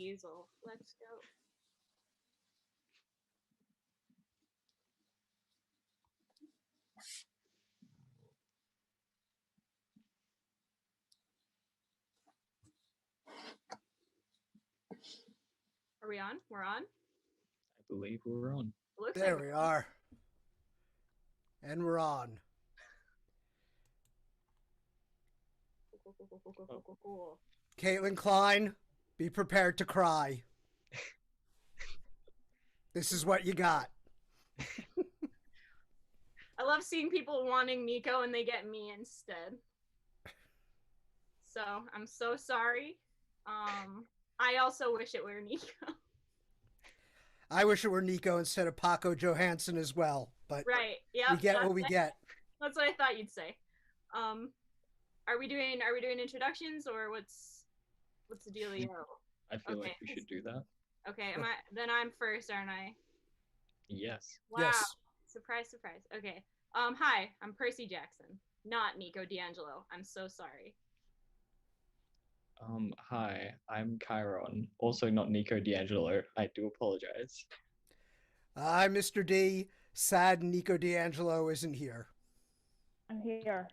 refusal. Let's go. Are we on? We're on? I believe we're on. There we are. And we're on. Cool. Caitlin Klein, be prepared to cry. This is what you got. I love seeing people wanting Nico and they get me instead. So I'm so sorry. I also wish it were Nico. I wish it were Nico instead of Paco Johansson as well, but right. Yeah. we get what we get. That's what I thought you'd say. Are we doing introductions or what's the dealio? I feel like we should do that. Okay, then I'm first, aren't I? Yes. Wow. Yes. Surprise, surprise. Okay. Hi, I'm Percy Jackson, not Nico D'Angelo. I'm so sorry. Hi, I'm Chiron, also not Nico D'Angelo. I do apologize. I'm Mr. D. Sad Nico D'Angelo isn't here. I'm here.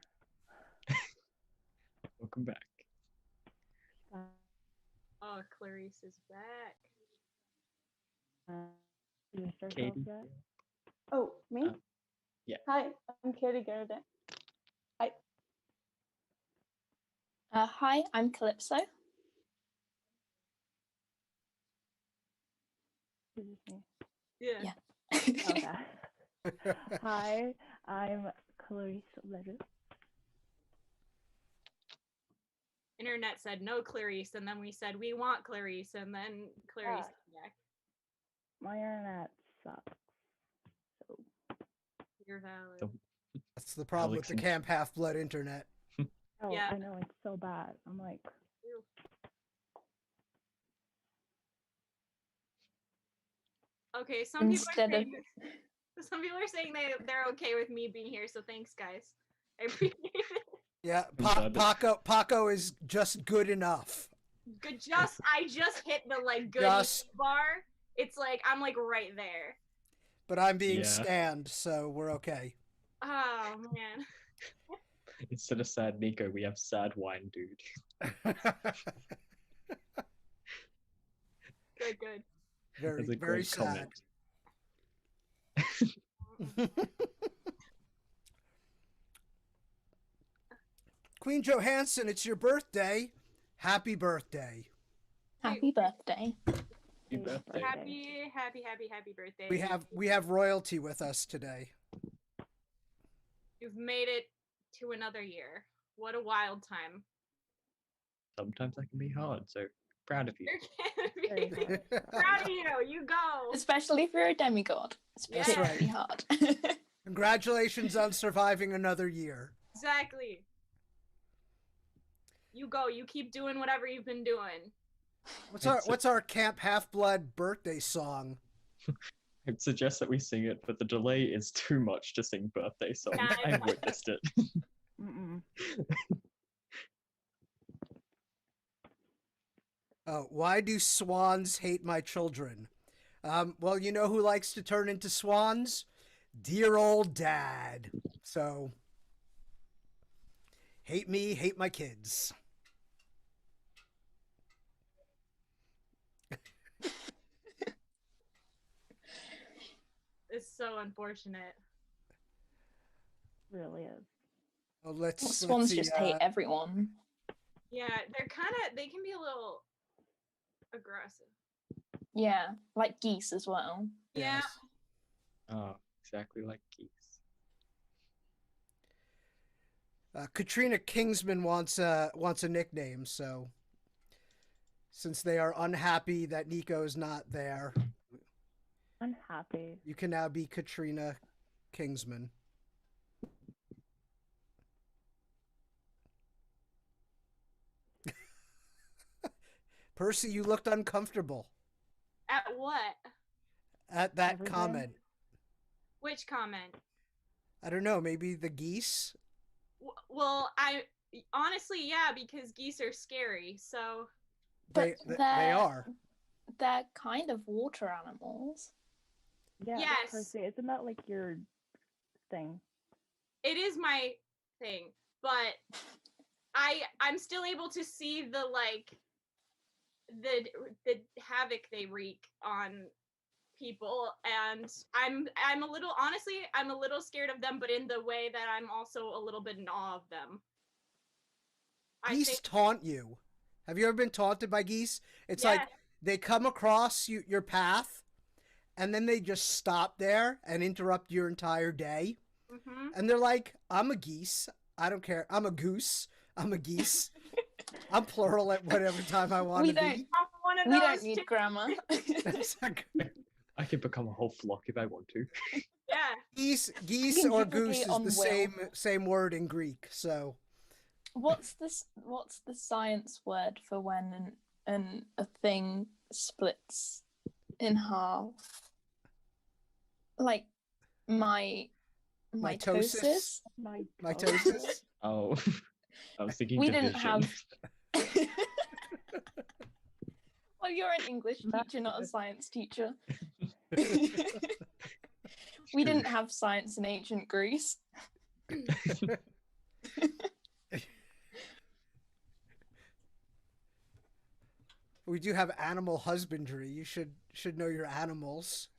Welcome back. Oh, Clarice is back. You start Katie. off yet? Oh, me? Yeah. Hi, I'm Katie Garden. Hi, I'm Calypso. This is me. Yeah. Okay. Hi, I'm Clarice Letter. Internet said no Clarice, and then we said we want Clarice, and then Clarice came back. My internet sucks. So You're valid. That's the problem with the Camp Half-Blood internet. Yeah. I know, it's so bad. I'm like, Ew. Okay, some people are saying they're okay with me being here, so thanks guys. I appreciate it. Yeah, Paco is just good enough. Good, I just hit the good bar. It's like I'm like right there. But I'm being scanned, so we're okay. Oh man. Instead of sad Nico, we have sad wine dude. Good. Very sad. Queen Johansson, it's your birthday. Happy birthday. Happy birthday. Happy birthday. Happy birthday. We have royalty with us today. You've made it to another year. What a wild time. Sometimes that can be hard, so proud of you. Proud of you. You go. Especially if you're a demigod. That's right. Especially hard. Congratulations on surviving another year. Exactly. You go. You keep doing whatever you've been doing. What's our Camp Half-Blood birthday song? I'd suggest that we sing it, but the delay is too much to sing birthday songs. Yeah, I've witnessed it. Oh, why do swans hate my children? Well, you know who likes to turn into swans? Dear old dad. So, hate me, hate my kids. It's so unfortunate. really is. Well, swans just hate everyone. Yeah, they can be a little aggressive. Yeah, like geese as well. Yeah. Yes. Oh, exactly like geese. Katrina Kingsman wants a nickname, so since they are unhappy that Nico's not there, Unhappy. you can now be Katrina Kingsman. Percy, you looked uncomfortable. At what? At that Everything? comment. Which comment? I don't know, maybe the geese? Well, I honestly, yeah, because geese are scary. So They are. they're kind of water animals. Yeah, Yes. Percy, isn't that like your thing? It is my thing, but I'm still able to see the the havoc they wreak on people, and I'm a little, honestly, I'm a little scared of them, but in the way that I'm also a little bit in awe of them. Geese taunt you. Have you ever been taunted by geese? It's like they come across your path, and then they just stop there and interrupt your entire day. Mm-hmm. And they're like, I'm a geese. I don't care. I'm a goose. I'm a geese. I'm plural at whatever time I want to be. We don't need grammar. I could become a whole flock if I want to. Yeah. Geese or goose is the same word in Greek, so. What's the science word for when a thing splits in half? Like mitosis? Mitosis? Oh, I was thinking we division. didn't have. Well, you're an English teacher, not a science teacher. We didn't have science in ancient Greece. We do have animal husbandry. You should know your animals.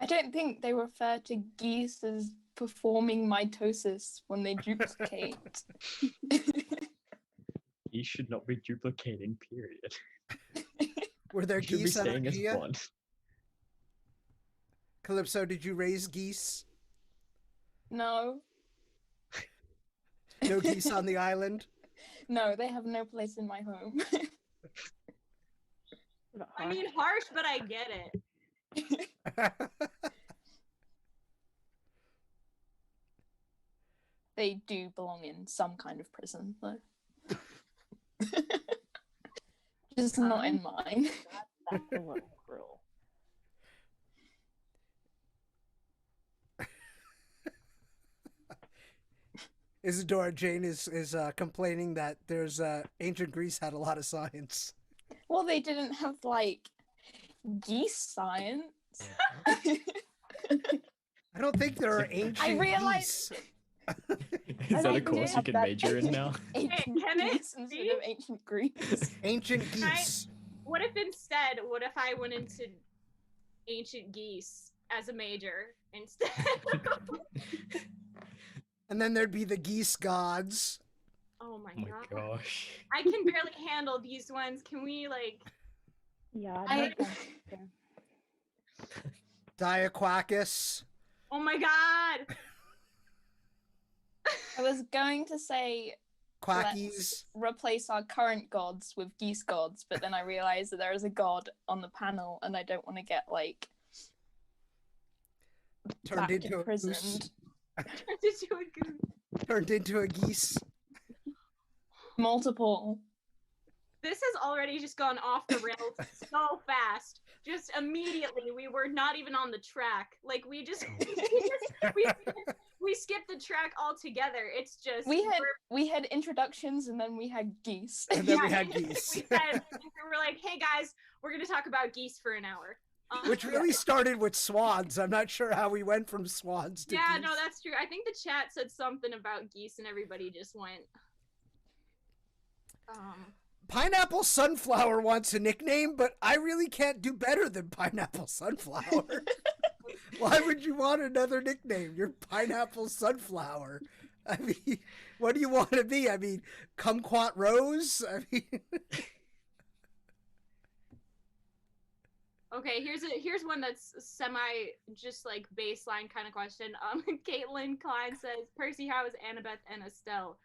I don't think they refer to geese as performing mitosis when they duplicate. Geese should not be duplicating, period. Were there Should be geese on staying as Aegea? one. Calypso, did you raise geese? No. No geese on the island? No, they have no place in my home. I mean, harsh, but I get it. They do belong in some kind of prison, though. Just not in mine. That's a little cruel. Isadora Jane is complaining that there's ancient Greece had a lot of science. Well, they didn't have like geese science. I don't think there are ancient I realized geese. Is that a course you can major in now? Ancient can it Greece instead be? of ancient Greece. Ancient geese. What if I went into ancient geese as a major instead? And then there'd be the geese gods. Oh my Oh my gosh. I can barely handle these ones. Can we Yeah, I- Diaquacus. Oh my god! I was going to say Quackies. let's replace our current gods with geese gods, but then I realized that there is a god on the panel, and I don't want to get like Turned back into a imprisoned. goose. This Turned into a geese. Multiple. has already just gone off the rails so fast. Just immediately, we were not even on the track. Like we skipped the track altogether. It's just We had introductions and then we had geese. And then we had geese. we were like, "Hey guys, we're gonna talk about geese for an hour." Which really started with swans. I'm not sure how we went from swans to yeah, geese. no, that's true. I think the chat said something about geese, and everybody just went. Pineapple Sunflower wants a nickname, but I really can't do better than Pineapple Sunflower. Why would you want another nickname? You're Pineapple Sunflower. I mean, what do you want to be? I mean, Kumquat Rose? I mean... Okay, here's one that's semi just like baseline kind of question. Caitlin Klein says, Percy, how is Annabeth and Estelle?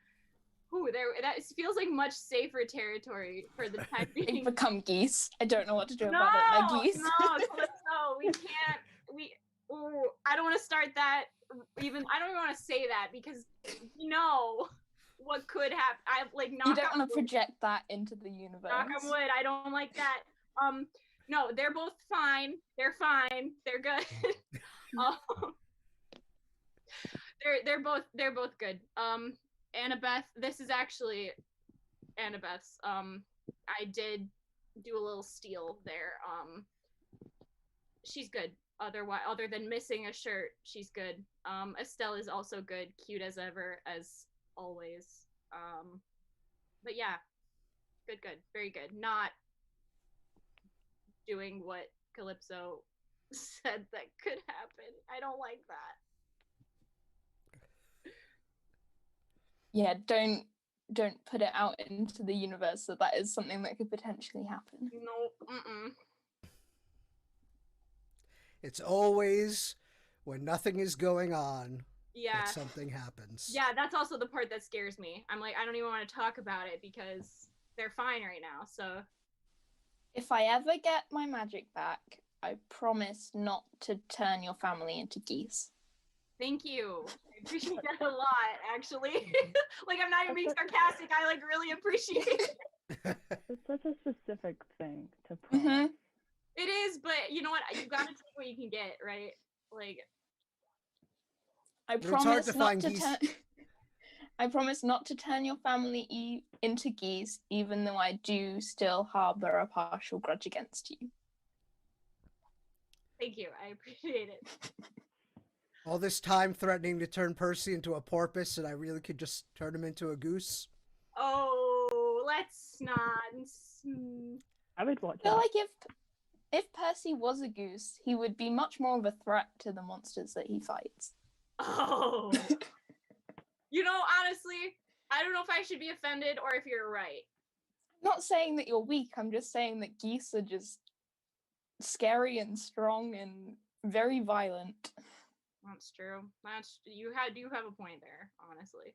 Ooh, that feels like much safer territory for the time They being. become geese. I don't know what to do No, about it. They're geese. no, we can't. I don't want to start that. I don't even want to say that because you know what could happen. You don't want to project that into the universe. Knock on wood. I don't like that. No, they're both fine. They're fine. They're good. They're both good. Annabeth, this is actually Annabeth's. I did do a little steal there. She's good. Other than missing a shirt, she's good. Estelle is also good, cute as ever, as always. But yeah, good, very good. Not doing what Calypso said that could happen. I don't like that. Yeah, don't put it out into the universe that is something that could potentially happen. Nope. Mm-mm. It's always when nothing is going on Yeah. that something happens. Yeah, that's also the part that scares me. I'm like, I don't even want to talk about it because they're fine right now. So If I ever get my magic back, I promise not to turn your family into geese. thank you. I appreciate that a lot, actually. Like, I'm not even being sarcastic. I like really appreciate it. It's such a specific thing to promise. Mm-hmm. It is, but you know what? You gotta take what you can get, right? Like, I But it's hard promise to not find to geese. turn. I promise not to turn your family into geese, even though I do still harbor a partial grudge against you. thank you. I appreciate it. All this time threatening to turn Percy into a porpoise, and I really could just turn him into a goose. Oh, let's not. I would watch I feel it. like if Percy was a goose, he would be much more of a threat to the monsters that he fights. Oh. You know, honestly, I don't know if I should be offended or if you're right. I'm not saying that you're weak, I'm just saying that geese are just scary and strong and very violent. That's true. You do have a point there, honestly.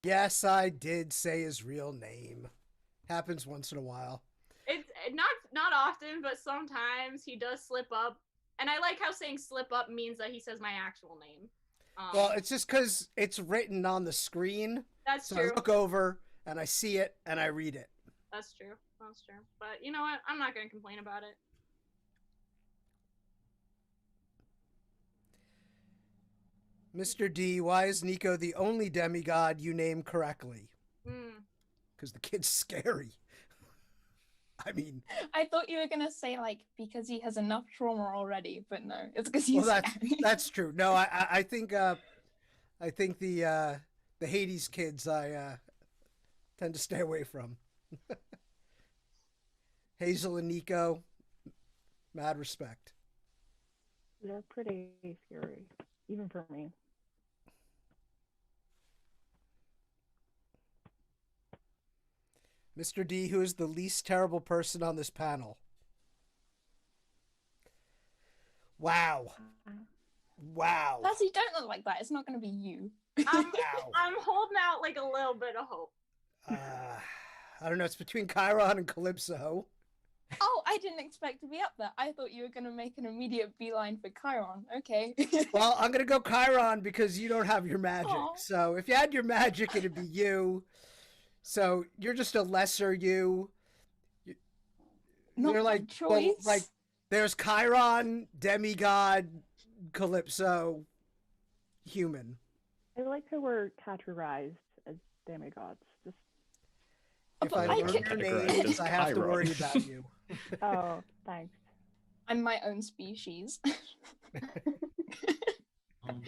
Yes, I did say his real name. Happens once in a while. It's not often, but sometimes he does slip up, and I like how saying slip up means that he says my actual name. Well, it's just because it's written on the screen. That's So true. I look over and I see it and I read it. That's true. That's true. But you know what? I'm not gonna complain about it. Mr. D, why is Nico the only demigod you name correctly? Because the kid's scary. I mean, I thought you were gonna say like because he has enough trauma already, but no, it's because he's well, scary. that's true. No, I think the Hades kids I tend to stay away from. Hazel and Nico, mad respect. They're pretty scary, even for me. Mr. D, who is the least terrible person on this panel? Wow. Wow. Percy, don't look like that. It's not gonna be you. Wow. I'm holding out like a little bit of hope. I don't know. It's between Chiron and Calypso. Oh, I didn't expect to be up there. I thought you were gonna make an immediate beeline for Chiron. Okay. Well, I'm going to go Chiron because you don't have your magic. Aw. So if you had your magic, it'd be you. So you're just a lesser you. Not You're my like, choice. well, like there's Chiron, demigod, Calypso, human. I like how we're categorized as demigods. Just If But I I learn can- your Categorized names, as I have to Chiron. worry about you. oh, thanks. I'm my own species. Um,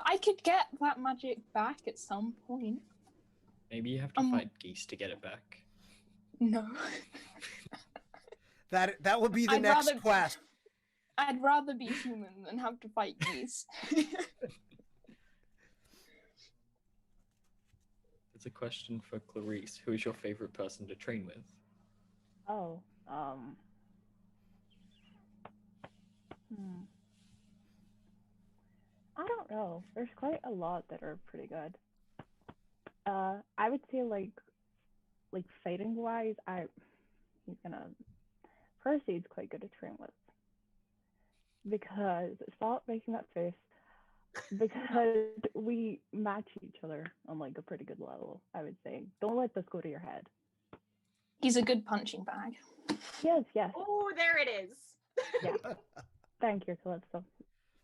I could get that magic back at some point. maybe you have to fight geese to get it back. No. That will be the I'd next rather- quest. I'd rather be human than have to fight geese. It's a question for Clarice. Who is your favorite person to train with? Oh, I don't know. There's quite a lot that are pretty good. I would say like fighting wise, Percy's quite good to train with. Because stop making that face. Because we match each other on like a pretty good level, I would say. Don't let this go to your head. He's a good punching bag. Yes, yes. Oh, there it is. Yeah. Thank you, Calypso.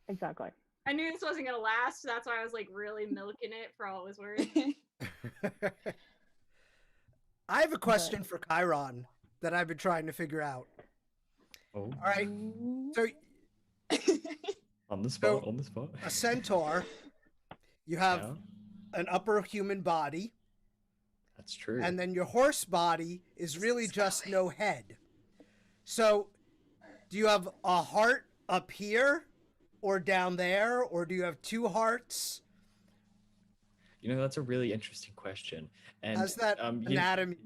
Exactly. I knew this wasn't gonna last, so that's why I was like really milking it for all it was worth. I have a question for Chiron that I've been trying to figure out. Oh, All right, so on the spot, on the spot. a centaur, you have Yeah, an upper human body, that's true. and then your horse body is really just no head. So, do you have a heart up here or down there, or do you have two hearts? You know, that's a really interesting question. And How's that anatomy?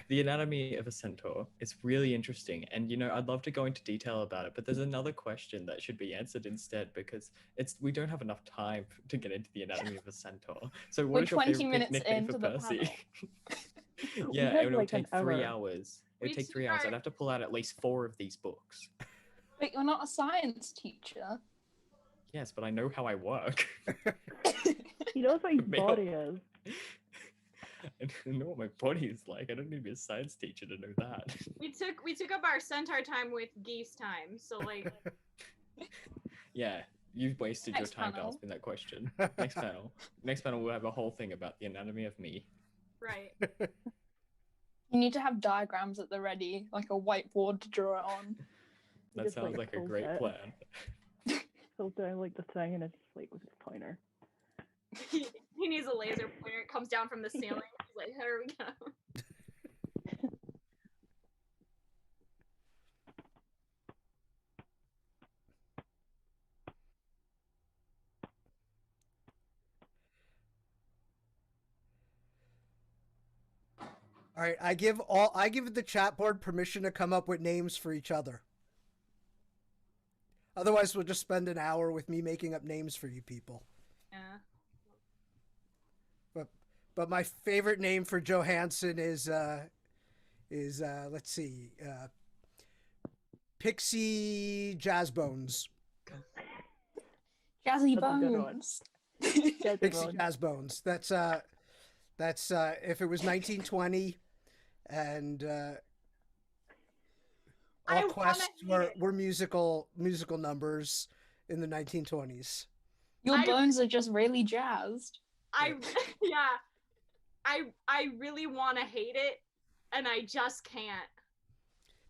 the anatomy of a centaur is really interesting, and I'd love to go into detail about it, but there's another question that should be answered instead, because we don't have enough time to get into the anatomy of a centaur. So We're what is your 20 favorite minutes nickname for into the Percy? We Yeah, had it would like an take 3 hour. hours. It We would take took 3 hours. our- I'd have to pull out at least 4 of these books. But you're not a science teacher. Yes, but I know how I work. He knows what his Maybe I'll- body is. I don't know what my body is like. I don't need to be a science teacher to know that. We took up our centaur time with geese time, so like Yeah, you've wasted Next your time to panel. ask me that question. Next panel. Next panel, we'll have a whole thing about the anatomy of me. right. You need to have diagrams at the ready, like a whiteboard to draw it on. That just, sounds like a pulls great it. plan. He'll do like the thing and it's just like with his pointer. He needs a laser pointer. It comes down from the ceiling. He's like, here we go. All right, I give the chat board permission to come up with names for each other. Otherwise, we'll just spend an hour with me making up names for you people. Yeah. But my favorite name for Johansson is let's see, Pixie Jazzbones. Jazzy That's a good one. Bones. Jazzy Pixie Bones. Jazzbones. That's if it was 1920, and I all wanna quests hear it. were musical numbers in the 1920s. Your I- bones are just really jazzed. Yeah. I really want to hate it, and I just can't.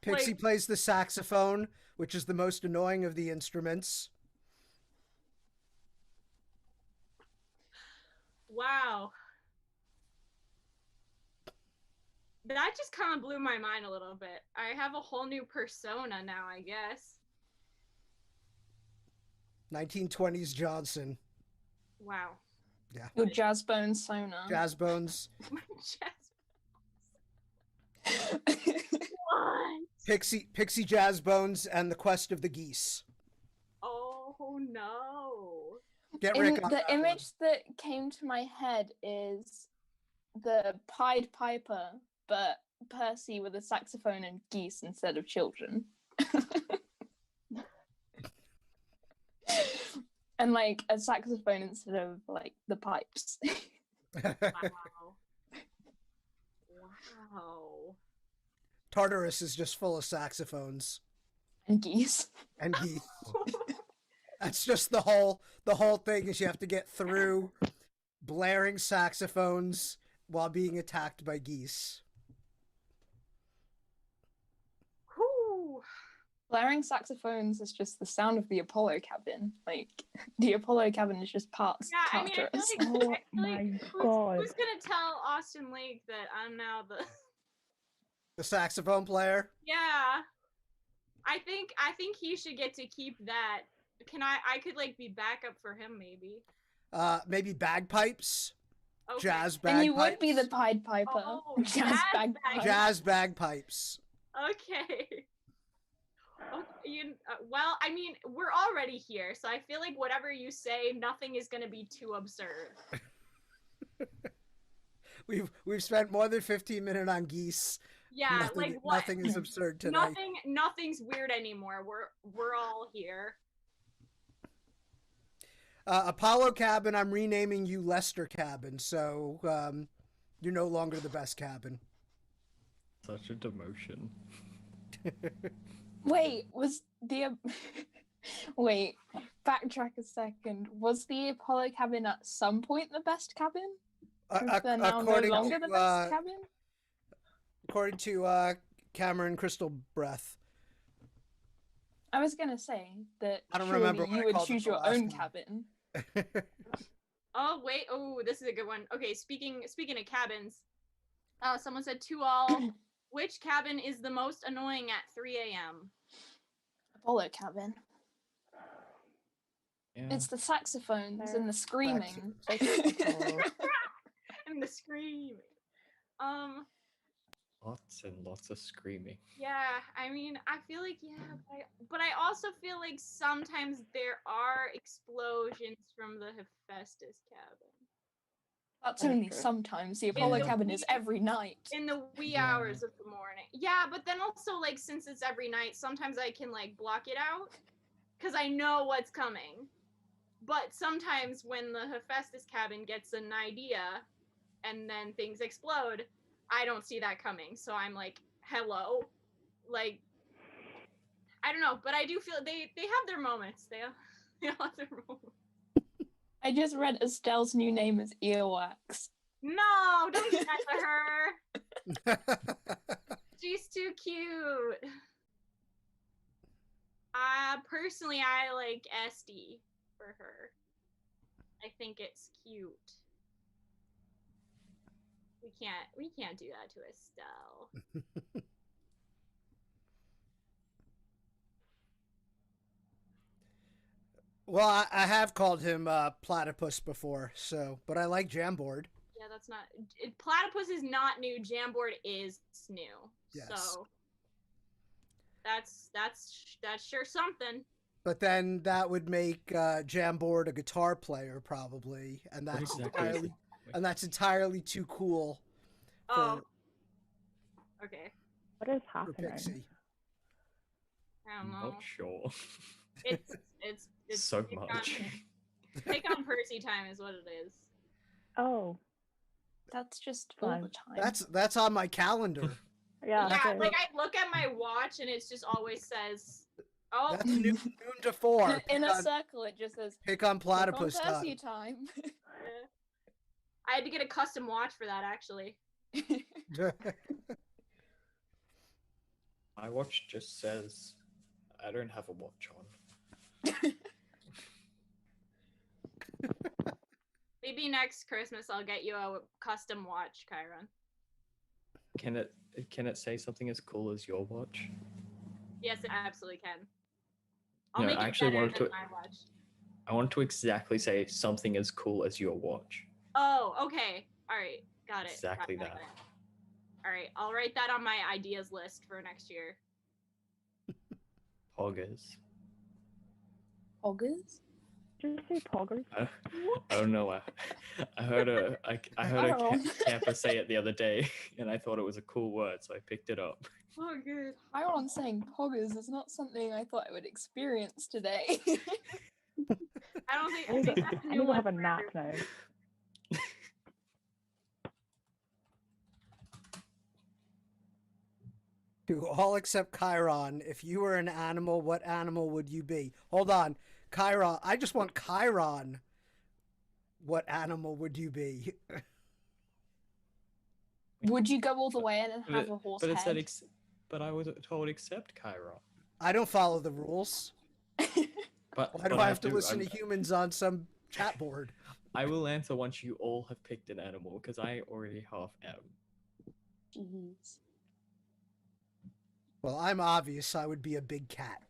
Pixie Like- plays the saxophone, which is the most annoying of the instruments. Wow. That just kind of blew my mind a little bit. I have a whole new persona now, I guess. 1920s Johnson. Wow. Your jazz bones sona. Jazzbones. What? Pixie Jazzbones and the Quest of the Geese. Oh no. Get Rick on The that one. image that came to my head is the Pied Piper, but Percy with a saxophone and geese instead of children. And like a saxophone instead of like the pipes. Wow. Wow. Tartarus is just full of saxophones And geese. and geese. That's just the whole thing is you have to get through blaring saxophones while being attacked by geese. Whew. Blaring saxophones is just the sound of the Apollo cabin. Like the Apollo cabin is just parts Yeah, I mean, I Tartarus. feel Oh like, I feel my like God. who's gonna tell Austin Lake that I'm now the? The saxophone player. Yeah, I think he should get to keep that. Can I could like be backup for him maybe. Maybe bagpipes. Okay. Jazz And you bagpipes. would be the Pied Piper. Oh, jazz jazz bagpipe. bagpipe. Jazz bagpipes. Okay. Well, I mean, we're already here, so I feel like whatever you say, nothing is gonna be too absurd. We've spent more than 15 minutes on geese. Yeah, like what? Nothing is absurd tonight. Nothing's weird anymore. We're all here. Apollo Cabin, I'm renaming you Lester Cabin, so you're no longer the best cabin. Such a demotion. Wait, was the wait, backtrack a second. Was the Apollo cabin at some point the best cabin? Since they're now no according longer to, the best cabin? According to Cameron Crystal Breath. I was gonna say that I don't surely remember what you I would called it choose the your last own time. cabin. Oh wait, oh this is a good one. Okay, speaking of cabins, someone said to all, which cabin is the most annoying at 3 a.m.? Apollo cabin. Yeah. It's the saxophones and the screaming. And the screaming. Lots and lots of screaming. Yeah, I mean, I feel like but I also feel like sometimes there are explosions from the Hephaestus cabin. That's That's only true. sometimes. The Apollo the cabin is wee- every night. In the wee Yeah. hours of the morning. Yeah, but then also like since it's every night, sometimes I can like block it out because I know what's coming. But sometimes when the Hephaestus cabin gets an idea and then things explode, I don't see that coming. So I'm like, hello. Like, I don't know, but I do feel they have their moments. They have their moments. I just read Estelle's new name as Earwax. No, don't do that to her. She's too cute. Personally, I like SD for her. I think it's cute. We can't do that to Estelle. Well, I have called him Platypus before, but I like Jamboard. Yeah, that's not. Platypus is not new. Jamboard is new. Yes. So that's sure something. But then that would make Jamboard a guitar player probably, and What that's exactly is entirely it? entirely too cool Oh. Okay. What is for happening? Pixie. I don't I'm know. not sure. It's So pick much. Pick on Percy time is what it is. Oh, That's just all Fun. the time. That's on my calendar. yeah. Yeah, okay. like I look at my watch and it just always says, "Oh, That's noon to 4. In a Pick on, circle, it just says pick on "Click on Platypus Percy time. time." I had to get a custom watch for that actually." My watch just says I don't have a watch on. Maybe next Christmas I'll get you a custom watch, Chiron. Can it say something as cool as your watch? Yes, it absolutely can. I'll No, make I it actually better wanted than to- my watch. I want to exactly say something as cool as your watch. Oh, okay. All right. Got it. Exactly Got it. that. All right. I'll write that on my ideas list for next year. Poggers. Poggers? Did you say poggers? I don't know. I heard a Oh. camper say it the other day, and I thought it was a cool word, so I picked it up. Oh, good. Chiron saying poggers is not something I thought I would experience today. I don't think I need to, that's a I new need to one have a for nap everyone. now. To all except Chiron, if you were an animal, what animal would you be? Hold on. Chiron, I just want Chiron. What animal would you be? Would you go all the way in and But have it- a horse But it head? said, but I was told accept Chiron. I don't follow the rules. But Why do but I have to listen I'm- to humans on some chat board? I will answer once you all have picked an animal, because I already half am. Jeez. Well, I'm obvious I would be a big cat.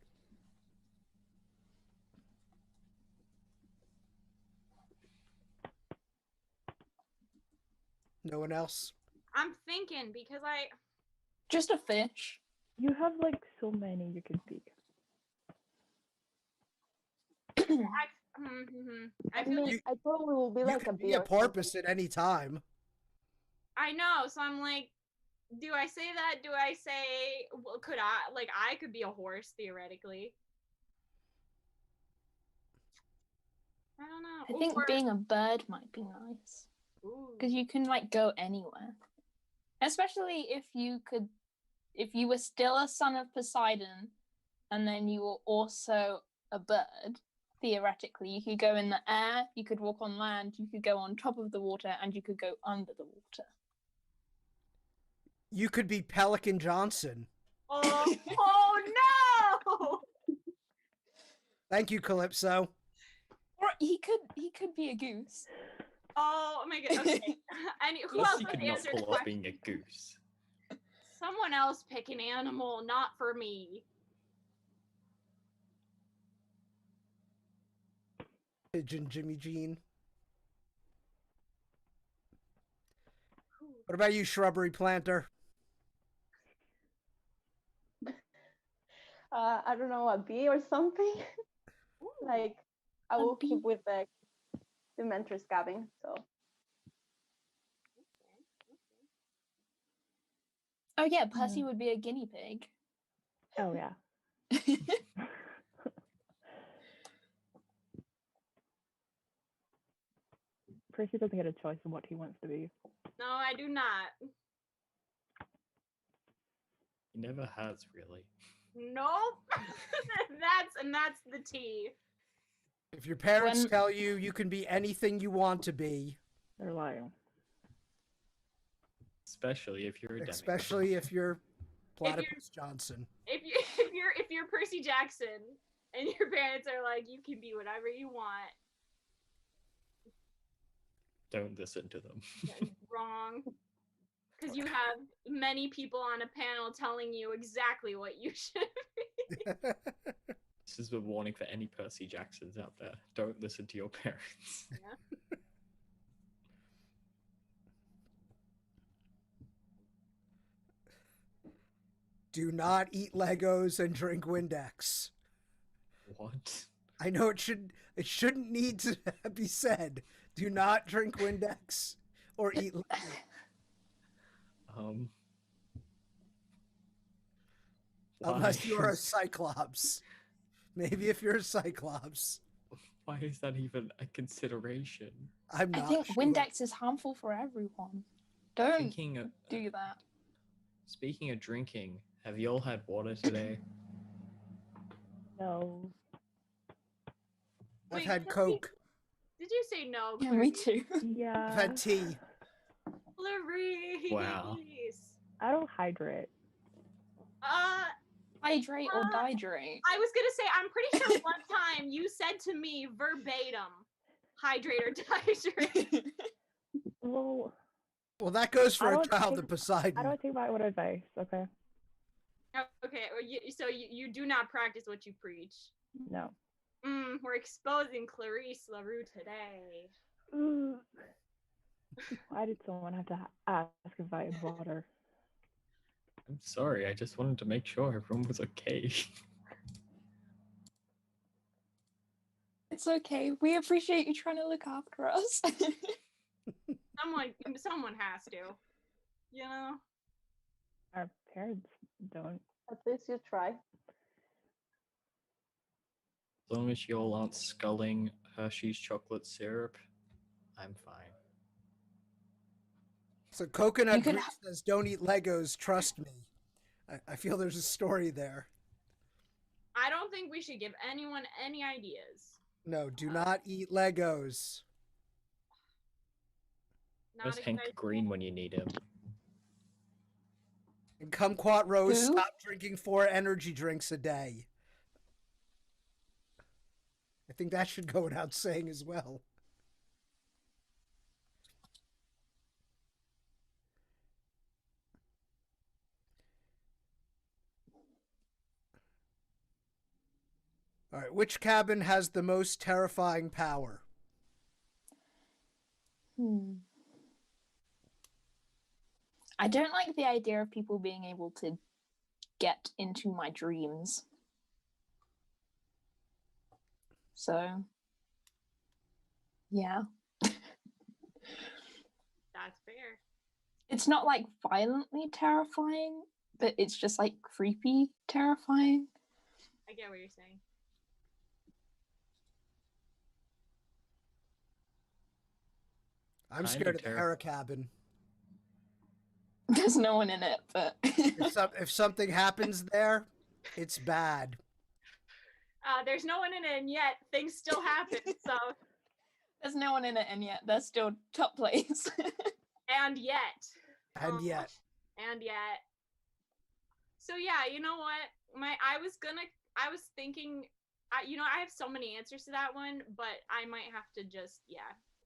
No one else? I'm thinking because Just a fish. You have like so many you can pick. I I feel mean, like I probably will be You like a can bee be a or something. porpoise at any time. I know, so I'm like, do I say that? Do I say, well, could I could be a horse theoretically? I don't know. I think Or- being a bird might be nice. Ooh. Because you can like go anywhere. Especially if you were still a son of Poseidon and then you were also a bird, theoretically. You could go in the air, you could walk on land, you could go on top of the water, and you could go under the water. You could be Pelican Johnson. Oh, no! Thank you, Calypso. Or he could be a goose. Oh my god. Okay. Who Plus, else you would could not answer the pull off question? being a goose. Someone else pick an animal, not for me. Pigeon Jimmy Jean. What about you, shrubbery planter? I don't know, a bee or something. Like, I A will bee? keep with the mentor scabbing. So Oh yeah, Percy would be a guinea pig. Oh yeah. Percy doesn't get a choice in what he wants to be. No, I do not. He never has, really. Nope. that's the tea. If your parents When- tell you you can be anything you want to be, They're lying. Especially if you're a demigod. especially if you're Platypus Johnson. If you're Percy Jackson and your parents are like, you can be whatever you want, Don't listen to them. that's wrong. Because you have many people on a panel telling you exactly what you should be. This is a warning for any Percy Jacksons out there. Don't listen to your parents. Do not eat Legos and drink Windex. What? I know it shouldn't need to be said. Do not drink Windex or eat Legos. Unless why you're a is- Cyclops. Maybe if you're a Cyclops. Why is that even a consideration? I'm I not think sure. Windex is harmful for everyone. Don't Thinking of, do that. Speaking of drinking, have you all had water today? No. I've Wait, had did Coke. Did you say no? Yeah, me Clarice? too. Yeah. I've had tea. Clarice. Wow. I don't hydrate. Hydrate or dihydrate. I was gonna say, I'm pretty sure one time you said to me verbatim, hydrate or dehydrate. Well, Well, that goes I for a don't child take- of Poseidon. I don't take my own advice, okay? Okay, so you do not practice what you preach. No. We're exposing Clarice LaRue today. Ooh. Why did someone have to ask if I had water? I'm sorry, I just wanted to make sure everyone was okay. It's okay. We appreciate you trying to look after us. Someone has to. You know? Our parents don't. at least you try. As long as you all aren't sculling Hershey's chocolate syrup, I'm fine. So Coconut You could Grease says, don't eat Legos, trust me. I feel there's a story there. I don't think we should give anyone any ideas. No, do not eat Legos. Not Where's a Hank good idea. Green when you need him? And Kumquat Rose, Who? stop drinking 4 energy drinks a day. I think that should go without saying as well. All right, which cabin has the most terrifying power? I don't like the idea of people being able to get into my dreams. So, yeah. That's fair. It's not like violently terrifying, but it's just like creepy terrifying. I get what you're saying. I'm Kinda scared of the Hera cabin. There's no one in it, but If something happens there, it's bad. There's no one in it, and yet things still happen. So, There's no one in it, and yet they're still top place. and yet. And yet. And yet. So yeah, you know what? I was thinking, I have so many answers to that one, but I might have to just,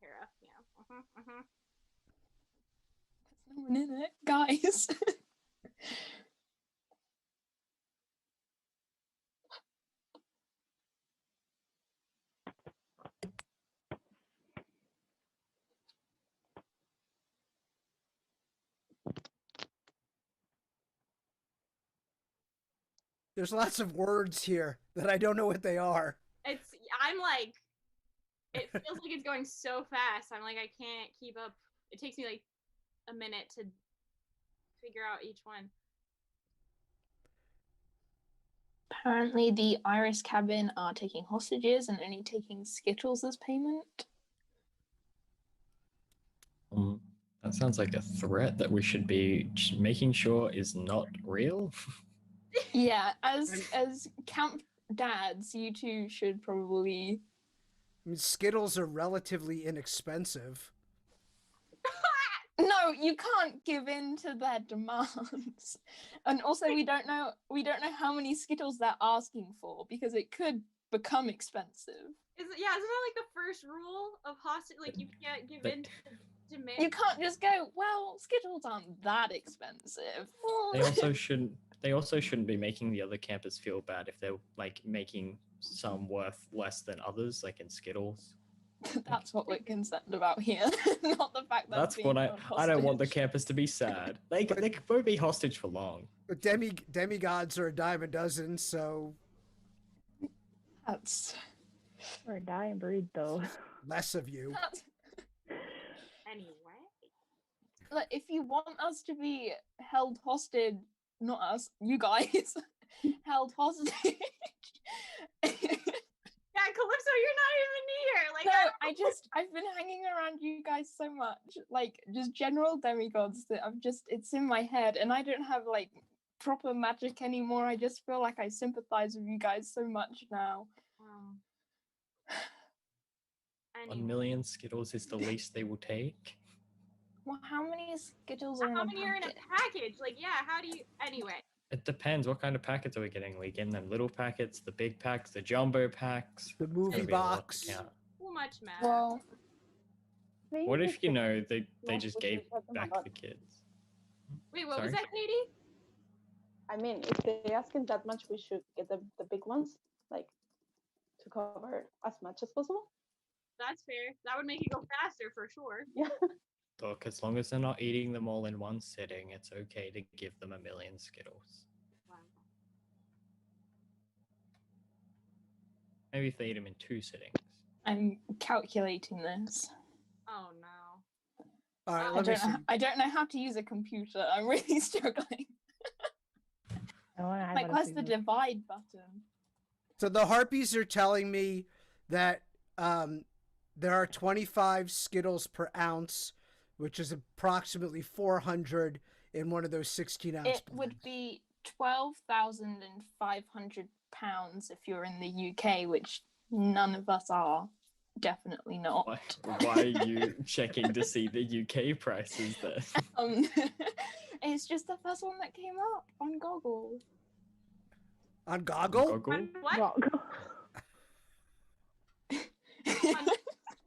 Kara, yeah. There's no one in it, guys. There's lots of words here that I don't know what they are. I'm like, it feels like it's going so fast. I'm like, I can't keep up. It takes me like a minute to figure out each one. Apparently, the Iris cabin are taking hostages and only taking Skittles as payment. That sounds like a threat that we should be making sure is not real. Yeah, as camp dads, you two should probably. I mean, Skittles are relatively inexpensive. No, you can't give in to their demands. And also, we don't know how many Skittles they're asking for because it could become expensive. Isn't that like the first rule of hostage? Like you can't give in to demand. You can't just go, well, Skittles aren't that expensive. They also shouldn't be making the other campers feel bad if they're like making some worth less than others, like in Skittles. That's what we're concerned about here, not the fact that That's what I don't want the campers to be sad. They won't be hostage for long. But demigods are a dime a dozen, so That's Or a dying breed, though. less of you. Anyway. Look, if you want us to be held hostage, not us, you guys, held hostage. Yeah, Calypso, you're not even here. Like, No, I've been hanging around you guys so much, like just general demigods that it's in my head, and I don't have like proper magic anymore. I just feel like I sympathize with you guys so much now. Anyway. 1 million Skittles is the least they will take. Well, how many Skittles are in How a many are in a packet? package? Like, yeah, how do you... Anyway. It depends. What kind of packets are we getting? Are we getting them little packets, the big packs, the jumbo packs? The movie It's gonna be a lot to box. count. Too much matter. Well, What if, they just gave back the kids? Wait, what was Sorry? that, Katie? I mean, if they're asking that much, we should get the big ones, like, to cover as much as possible. That's fair. That would make it go faster for sure. Yeah. Look, as long as they're not eating them all in one sitting, it's okay to give them 1 million Skittles. Wow. Maybe if they eat them in 2 sittings. I'm calculating this. Oh no. All right, I let me see. I don't know how to use a computer. I'm really struggling. Like, where's the divide button? So the Harpies are telling me that there are 25 Skittles per ounce, which is approximately 400 in one of those 16-ounce It would be 12,500 pounds if you're in the UK, which none of us are. Definitely not. Why are you checking to see the UK prices then? It's just the first one that came up on Google. On Goggle? Goggle? On what?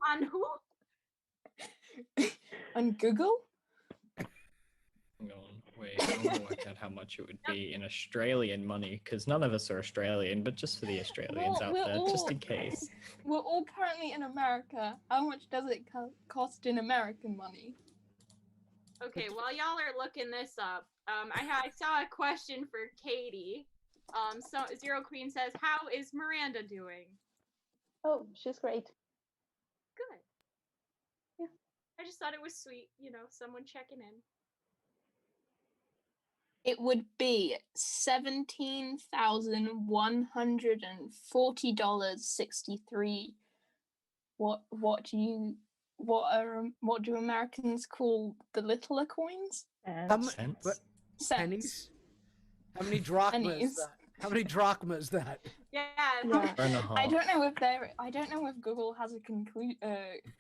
On who? On Google? Hang on, wait, I want to work out how much it would be in Australian money, because none of us are Australian, but just for the Australians Well, out we're there, all- just in case. We're all currently in America. How much does it cost in American money? Okay, while y'all are looking this up, I saw a question for Katie. So Zero Queen says, "How is Miranda doing?" Oh, she's great. Good. Yeah. I just thought it was sweet, someone checking in. It would be $17,140.63. What do Americans call the littler coins? How Cents? what, Cents. pennies? How many drachmas is Pennies. that? How many drachma is that? Yeah. Yeah. Four and a half. I don't know if Google has a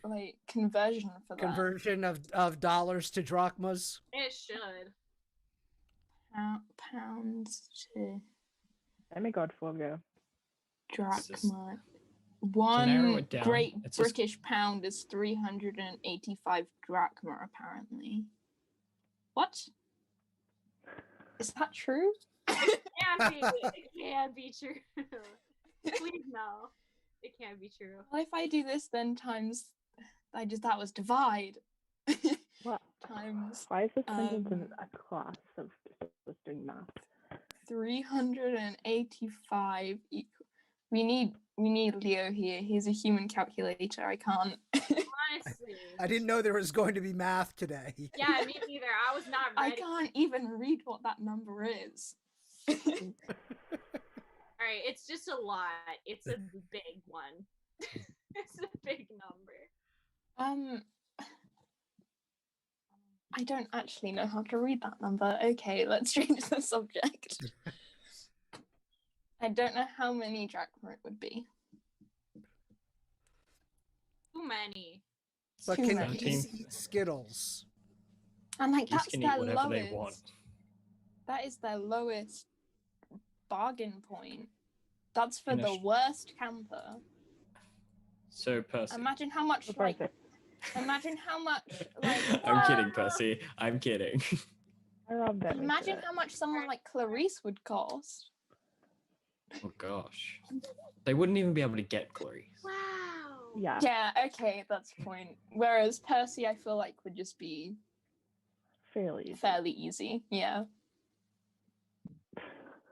like conversion for that. Conversion of dollars to drachmas? It should. Pounds to Demigod Forgo. drachma. narrow One it down, Great it's just- British pound is 385 drachma, apparently. What? Is that true? It can't be true. Please no. It can't be true. Well, if I do this, then times, that was divide. What? Times Why is this sentence in Um, a class of just doing math? 385 equal. We need Leo here. He's a human calculator. I can't. Honestly. I didn't know there was going to be math today. Yeah, me neither. I was not I ready. can't even read what that number is. Alright, it's just a lot. It's a big one. It's a big number. I don't actually know how to read that number. Okay, let's change the subject. I don't know how many drachma it would be. Too many. But Too can many. geese eat skittles? And like Geese that's can eat their whatever lowest. they want. That is their lowest bargain point. That's for In a the sh- worst camper. So Percy. Imagine how much like imagine how much like I'm kidding, Percy. I'm kidding. I love that. imagine how much someone like Clarice would cost. Oh gosh. They wouldn't even be able to get Clarice. Wow. Yeah. Yeah, okay, that's the point. Whereas Percy I feel like would just be Fairly. easy. fairly easy. Yeah.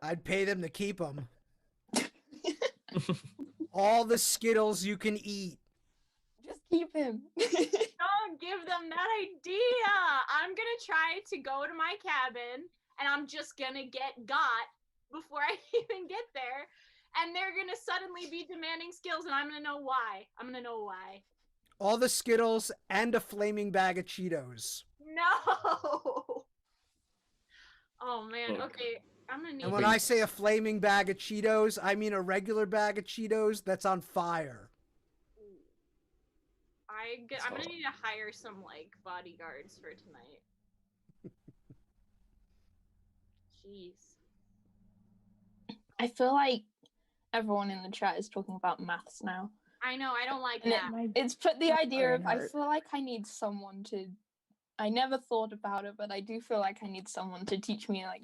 I'd pay them to keep them. All the skittles you can eat. Just keep him. Don't give them that idea. I'm gonna try to go to my cabin and I'm just gonna get got before I even get there. And they're gonna suddenly be demanding skills and I'm gonna know why. All the skittles and a flaming bag of Cheetos. No. Oh man, Look. okay. I'm gonna need And when I say a flaming bag of Cheetos, I mean a regular bag of Cheetos that's on fire. I'm gonna need to hire some like bodyguards for tonight. Jeez. I feel like everyone in the chat is talking about maths now. I know, I don't like And that. it's put the idea of I Reinhardt. feel like I need someone to I never thought about it, but I do feel like I need someone to teach me like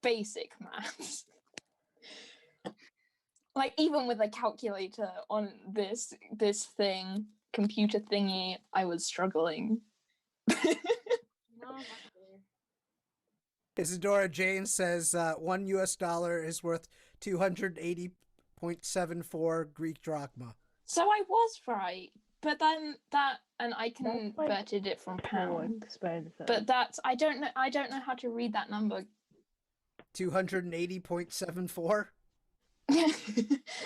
basic maths. Like even with a calculator on this computer thingy, I was struggling. No, not fair. Isadora Jane says $1 US is worth 280.74 Greek drachma. So I was right, but then that and I That's, like, converted it from So pound. expensive. But that's I don't know how to read that number. 280.74?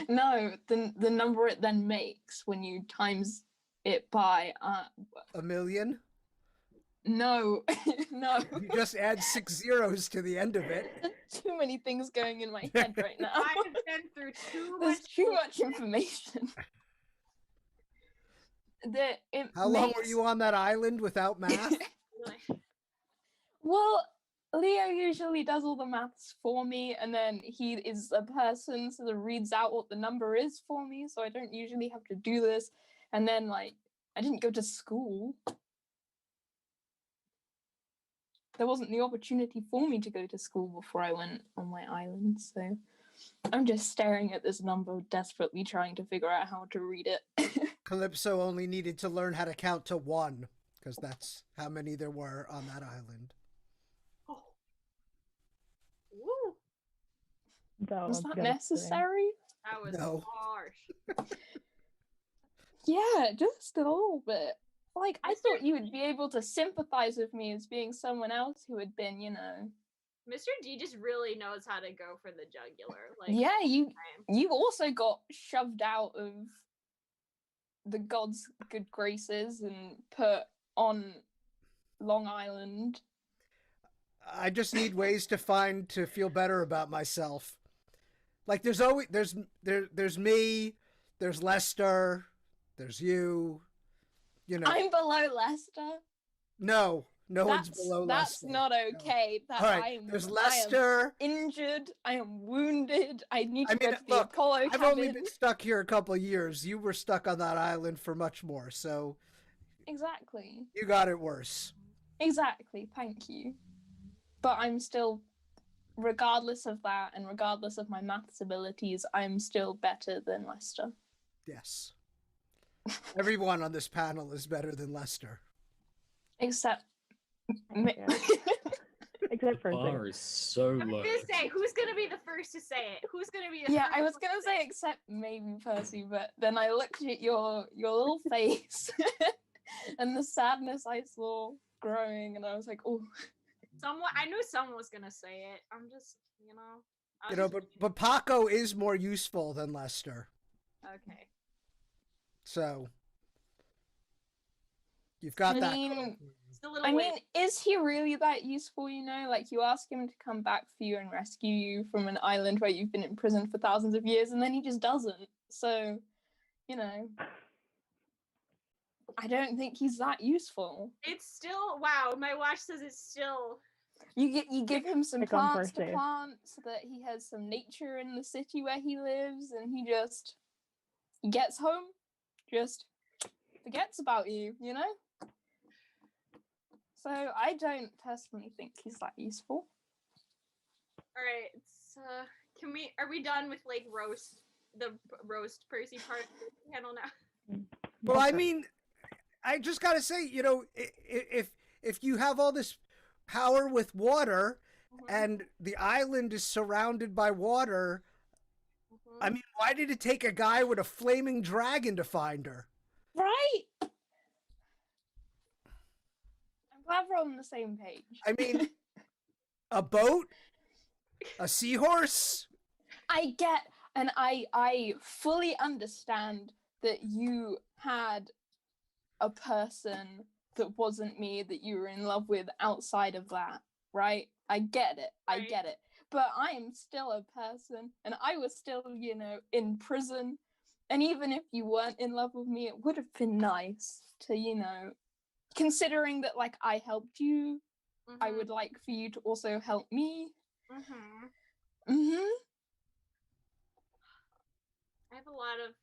No, the number it then makes when you times it by A million? no no. You just add 6 zeros to the end of it. Too many things going in my head right now. I have been through too There's much. too much information. How long were you on that island without math? Well, Leo usually does all the maths for me, and then he is a person so that reads out what the number is for me, so I don't usually have to do this. And then, like, I didn't go to school. There wasn't the opportunity for me to go to school before I went on my island, so I'm just staring at this number, desperately trying to figure out how to read it. Calypso only needed to learn how to count to 1, because that's how many there were on that island. Oh. Woo, Was that devastating. necessary? that was No. harsh. Yeah, just a little bit. Like, I thought you would be able to sympathize with me as being someone else who had been, Mr. D just really knows how to go for the jugular. Like, yeah, time. you also got shoved out of the gods' good graces and put on Long Island. I just need ways to feel better about myself. Like there's always there's me, there's Lester, there's you. You know. I'm below Lester. No one's below That's Lester. not okay. That All right, I am, there's I am Lester. injured. I am wounded. I need to I mean, go to the look, Apollo I've cabin. only been stuck here a couple of years. You were stuck on that island for much more, so Exactly. you got it worse. Exactly. Thank you. But I'm still, regardless of that, and regardless of my maths abilities, I'm still better than Lester. Yes. Everyone on this panel is better than Lester. Except. Yeah. Except for Bar is so I was low. gonna say, who's gonna be the first to say it? Who's gonna be the Yeah, first I was one gonna to say except maybe Percy, but then I looked at your little face and the sadness I saw growing, and I was like, oh. Someone, I knew someone was gonna say it. I'm just, you know. I was You know, just- but Paco is more useful than Lester. Okay. So you've got that. Just a little I way. mean, is he really that useful, you know? Like, you ask him to come back for you and rescue you from an island where you've been imprisoned for thousands of years, and then he just doesn't. So, you know, I don't think he's that useful. It's still, wow, my watch says it's still. You give him some Pick on plants to Percy. plant so that he has some nature in the city where he lives, and he gets home, just forgets about you, you know? So I don't personally think he's that useful. Alright, are we done with like the roast Percy part of the panel now? Well, I mean, I just gotta say, you know, if you have all this power with water and the island is surrounded by water, I mean, why did it take a guy with a flaming dragon to find her? Right? I'm glad we're on the same page. I mean, a boat, a seahorse. I get, and I fully understand that you had a person that wasn't me that you were in love with outside of that, right? I get it. I Right. get it. But I am still a person, and I was still, you know, in prison. And even if you weren't in love with me, it would have been nice to, you know, considering that, like, I helped you, I would like for you to also help me. Mm-hmm. I have a lot of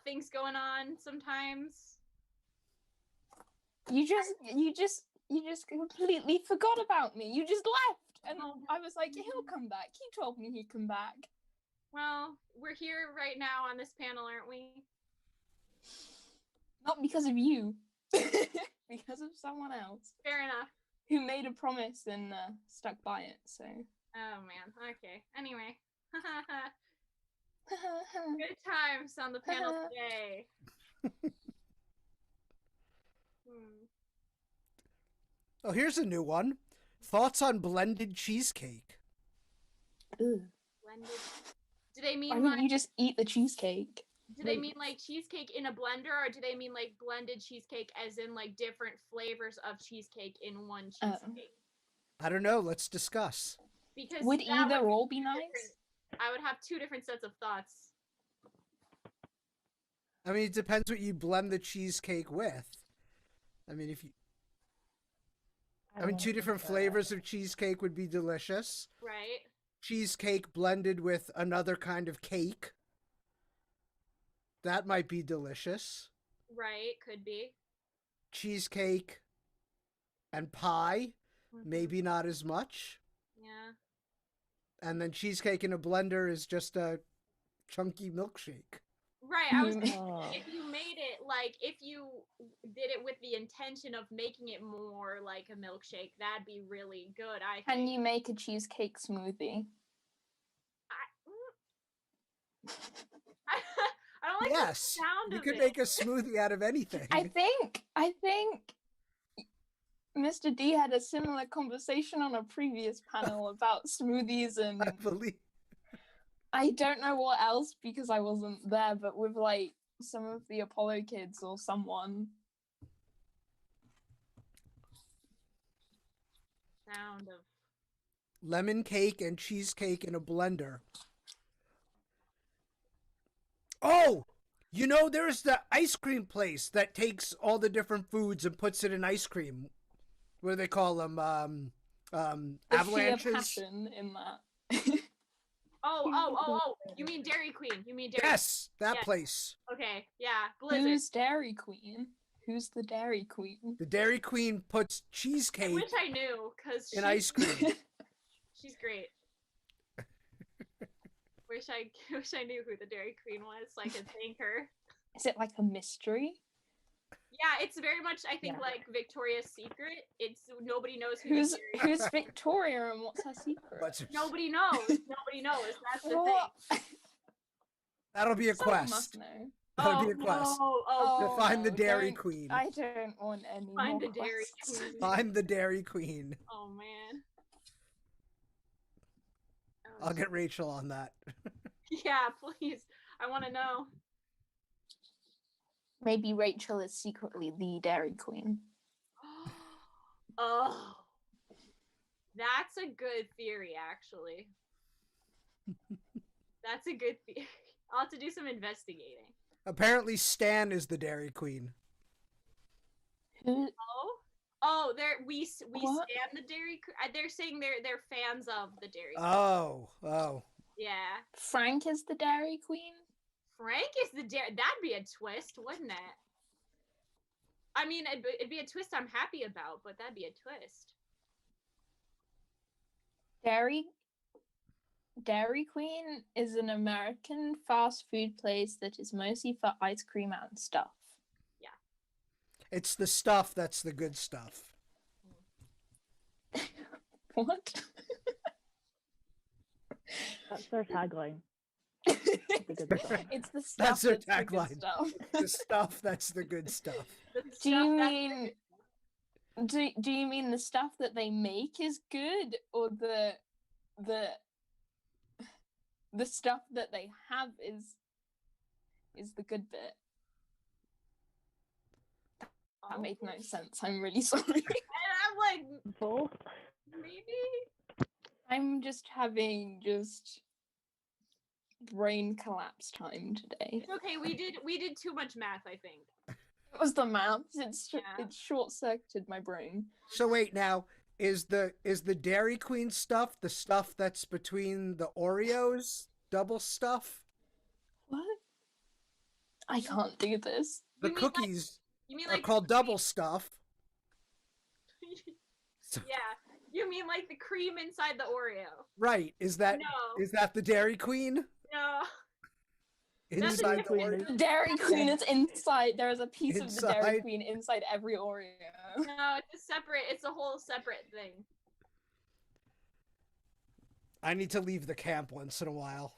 things going on sometimes. You just completely forgot about me. You just left. And I was like, he'll come back. He told me he'd come back. Well, we're here right now on this panel, aren't we? Not because of you. Because of someone else Fair enough. who made a promise and stuck by it, so. Oh man. Okay. Anyway. Good times on the panel today. Oh, here's a new one. Thoughts on blended cheesecake? Ugh. Blended. Do they Why mean wouldn't like you just eat the cheesecake? do they mean like cheesecake in a blender, or do they mean like blended cheesecake as in like different flavors of cheesecake in one cheesecake? I don't know. Let's discuss. Because Would that either would or be two nice? different- I would have two different sets of thoughts. I mean, it depends what you blend the cheesecake with. I mean, I mean, two different flavors of cheesecake would be delicious. Right? Cheesecake blended with another kind of cake. That might be delicious. Right, could be. Cheesecake and pie, Mhm. maybe not as much. Yeah. And then cheesecake in a blender is just a chunky milkshake. Right, I was Mm. thinking Oh. if you made it like if you did it with the intention of making it more like a milkshake, that'd be really good. I Can think. you make a cheesecake smoothie? I don't like Yes, the sound you of could it. make a smoothie out of anything. I think Mr. D had a similar conversation on a previous panel about smoothies, and I believe. I don't know what else because I wasn't there, but with like some of the Apollo kids or someone. Sound of lemon cake and cheesecake in a blender. Oh, you know, there's the ice cream place that takes all the different foods and puts it in ice cream. What do they call them? The Avalanches. sheer passion in that. Oh. You mean Dairy Queen? You mean Dairy? Yes, that Yes. place. Okay. Yeah. Blizzard. Who's Dairy Queen? Who's the Dairy Queen? The Dairy Queen puts I cheesecake wish I knew, cause in ice cream. she's great. wish I knew who the Dairy Queen was, so I could thank her. Is it like a mystery? Yeah, it's very much, I think, Yeah. like Victoria's Secret. It's nobody knows who the Dairy Who's Victoria and what's her secret? But Nobody knows. Nobody knows. That's the What? thing. that'll be a Someone quest. must know. That'll be a quest. Oh, To find the no, Dairy don't- Queen. I don't want any Find more the Dairy quests. Queen. Find the Dairy Queen. Oh man. I'll get Rachel on that. Yeah, please. I want to know. Maybe Rachel is secretly the Dairy Queen. Oh, that's a good theory, actually. That's a good theory. I'll have to do some investigating. Apparently, Stan is the Dairy Queen. Who? Oh, we What? stand the Dairy Queen. They're saying they're fans of the Dairy Queen. Oh. Yeah, Frank is the Dairy Queen? Frank is the Dairy. That'd be a twist, wouldn't it? I mean, it'd be a twist I'm happy about, but that'd be a twist. Dairy Queen is an American fast food place that is mostly for ice cream and stuff. It's the stuff that's the good stuff. What? That's their tagline. It's good stuff. the stuff That's their the good tagline. stuff. The stuff that's the good stuff. The Do you stuff that- mean do you mean the stuff that they make is good, or the stuff that they have is the good bit? That made no sense. I'm really sorry. And I'm like, Both. maybe. I'm just having brain collapse time today. It's okay. We did too much math, I think. It was the maths. Yeah. It short circuited my brain. So wait, now is the Dairy Queen stuff the stuff that's between the Oreos double stuff? What? I can't do this. The You mean like- cookies You mean are like called double stuff. So- Yeah. You mean like the cream inside the Oreo? Right? Is that No. the Dairy Queen No. That's inside the different. Oreo? Dairy Queen is inside. There is a piece of the Dairy Inside? Queen inside every Oreo. No, it's a whole separate thing. I need to leave the camp once in a while.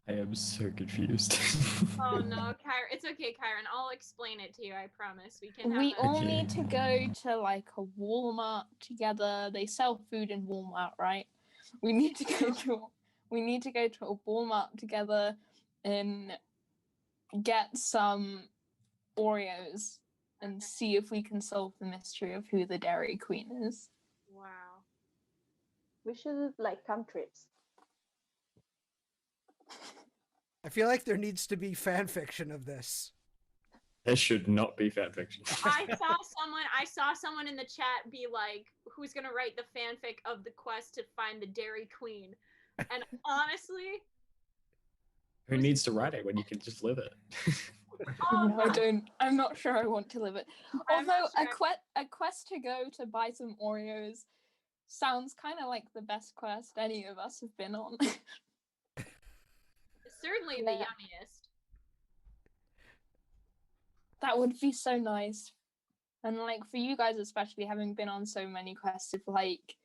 I am so confused. Oh no, Kyron. It's okay, Kyron. I'll explain it to you. I promise. We can have We a- all Okay. need to go to like a Walmart together. They sell food in Walmart, right? We need to go to a Walmart together and get some Oreos and see if we can solve the mystery of who the Dairy Queen is. Wow. We should like camp trips. I feel like there needs to be fan fiction of this. There should not be fanfiction. I saw someone in the chat be like, "Who's gonna write the fanfic of the quest to find the Dairy Queen?" And honestly, Who needs to write it when you can just live it? oh, No, I don't. I'm not sure I want to live it. I'm not Although sure. a quest to go to buy some Oreos sounds kind of like the best quest any of us have been on. certainly the Yeah. yummiest. That would be so nice. And like for you guys especially, having been on so many quests, if like